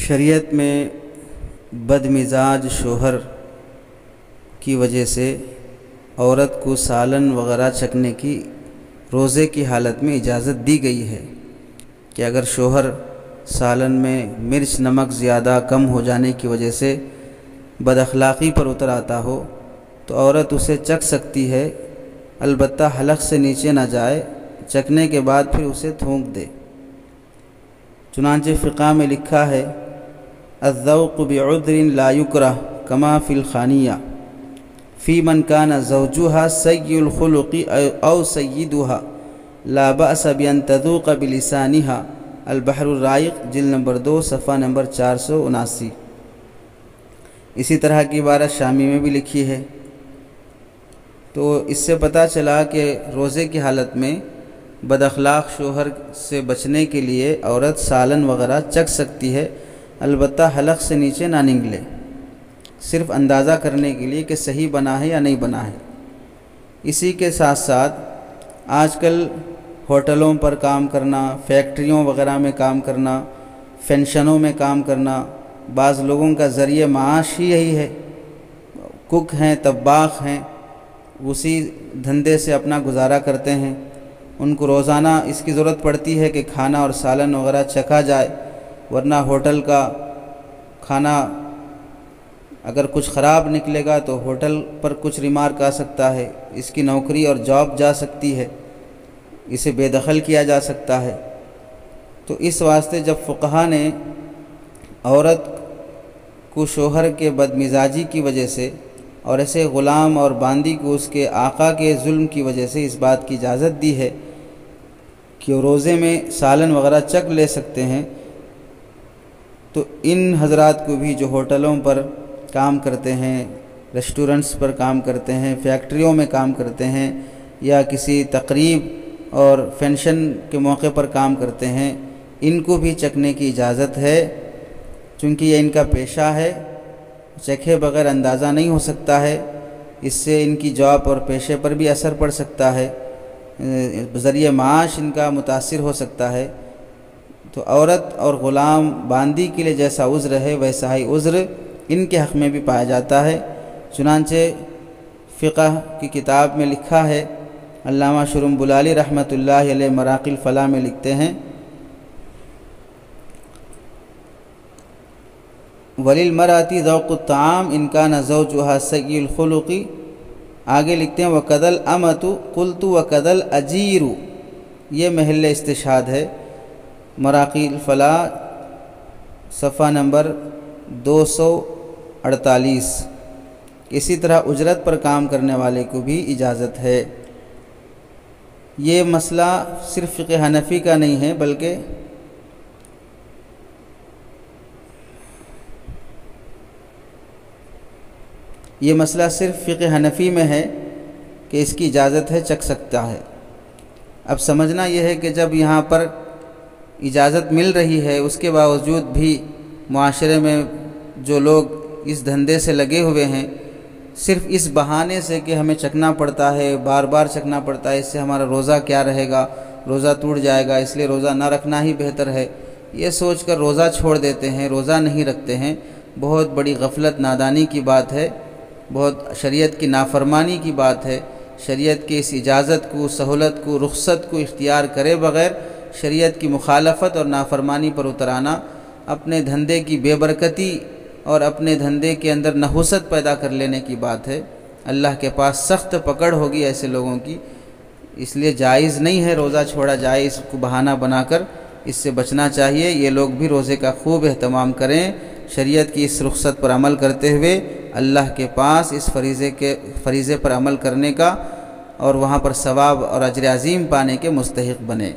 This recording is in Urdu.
شریعت میں بد مزاج شوہر کی وجہ سے عورت کو سالن وغیرہ چکھنے کی روزے کی حالت میں اجازت دی گئی ہے کہ اگر شوہر سالن میں مرچ نمک زیادہ کم ہو جانے کی وجہ سے بد اخلاقی پر اتر آتا ہو تو عورت اسے چکھ سکتی ہے، البتہ حلق سے نیچے نہ جائے، چکھنے کے بعد پھر اسے تھونک دے۔ چنانچہ فقہ میں لکھا ہے الذوق بعذر لا یکرہ کما فی الخانیہ فی من کان زوجها سیء الخلق او سیدها لا بأس بان تذوق بلسانها البحر الرائق جلد نمبر 2 صفحہ نمبر 479۔ اسی طرح کی عبارت شامی میں بھی لکھی ہے۔ تو اس سے پتہ چلا کہ روزے کی حالت میں بد اخلاق شوہر سے بچنے کے لیے عورت سالن وغیرہ چکھ سکتی ہے، البتہ حلق سے نیچے نہ نگلے، صرف اندازہ کرنے کے لیے کہ صحیح بنا ہے یا نہیں بنا ہے۔ اسی کے ساتھ ساتھ آج کل ہوٹلوں پر کام کرنا، فیکٹریوں وغیرہ میں کام کرنا، فینشنوں میں کام کرنا، بعض لوگوں کا ذریعہ معاش ہی یہی ہے، کک ہیں، طباخ ہیں، اسی دھندے سے اپنا گزارا کرتے ہیں۔ ان کو روزانہ اس کی ضرورت پڑتی ہے کہ کھانا اور سالن وغیرہ چکھا جائے، ورنہ ہوٹل کا کھانا اگر کچھ خراب نکلے گا تو ہوٹل پر کچھ ریمارک آ سکتا ہے، اس کی نوکری اور جاب جا سکتی ہے، اسے بے دخل کیا جا سکتا ہے۔ تو اس واسطے جب فقہا نے عورت کو شوہر کے بدمزاجی کی وجہ سے اور ایسے غلام اور باندی کو اس کے آقا کے ظلم کی وجہ سے اس بات کی اجازت دی ہے کہ وہ روزے میں سالن وغیرہ چکھ لے سکتے ہیں، تو ان حضرات کو بھی جو ہوٹلوں پر کام کرتے ہیں، ریسٹورنٹس پر کام کرتے ہیں، فیکٹریوں میں کام کرتے ہیں، یا کسی تقریب اور فنکشن کے موقع پر کام کرتے ہیں، ان کو بھی چکھنے کی اجازت ہے، چونکہ یہ ان کا پیشہ ہے، چکھے بغیر اندازہ نہیں ہو سکتا ہے، اس سے ان کی جاب اور پیشے پر بھی اثر پڑ سکتا ہے، ذریعہ معاش ان کا متاثر ہو سکتا ہے۔ تو عورت اور غلام باندی کے لیے جیسا عذر ہے ویسا ہی عذر ان کے حق میں بھی پایا جاتا ہے۔ چنانچہ فقہ کی کتاب میں لکھا ہے، علامہ شرم بلالی رحمۃ اللہ علیہ مراقی الفلاح میں لکھتے ہیں وَلِلْمَرْأَةِ ذَوْقُ الطَّعَامِ إِنْ كَانَ زَوْجُهَا سَيِّئُ الْخُلُقِ، آگے لکھتے ہیں وَكَذَا الْأَمَةُ قُلْتُ وَكَذَا الْأَجِيرُ، یہ محل استشہاد ہے، مراقی الفلاح صفحہ نمبر 248۔ اسی طرح اجرت پر کام کرنے والے کو بھی اجازت ہے۔ یہ مسئلہ صرف فقہ حنفی کا نہیں ہے، بلکہ یہ مسئلہ صرف فقہ حنفی میں ہے کہ اس کی اجازت ہے، چکھ سکتا ہے۔ اب سمجھنا یہ ہے کہ جب یہاں پر اجازت مل رہی ہے، اس کے باوجود بھی معاشرے میں جو لوگ اس دھندے سے لگے ہوئے ہیں، صرف اس بہانے سے کہ ہمیں چکھنا پڑتا ہے، بار بار چکھنا پڑتا ہے، اس سے ہمارا روزہ کیا رہے گا، روزہ ٹوٹ جائے گا، اس لیے روزہ نہ رکھنا ہی بہتر ہے، یہ سوچ کر روزہ چھوڑ دیتے ہیں، روزہ نہیں رکھتے ہیں، بہت بڑی غفلت، نادانی کی بات ہے، بہت شریعت کی نافرمانی کی بات ہے۔ شریعت کی اس اجازت کو، سہولت کو، رخصت کو اختیار کرے بغیر شریعت کی مخالفت اور نافرمانی پر اترانا اپنے دھندے کی بے برکتی اور اپنے دھندے کے اندر نحوست پیدا کر لینے کی بات ہے۔ اللہ کے پاس سخت پکڑ ہوگی ایسے لوگوں کی، اس لیے جائز نہیں ہے روزہ چھوڑا جائے، اس کو بہانہ بنا کر اس سے بچنا چاہیے۔ یہ لوگ بھی روزے کا خوب اہتمام کریں، شریعت کی اس رخصت پر عمل کرتے ہوئے اللہ کے پاس اس فریضے پر عمل کرنے کا اور وہاں پر ثواب اور اجر عظیم پانے کے مستحق بنے۔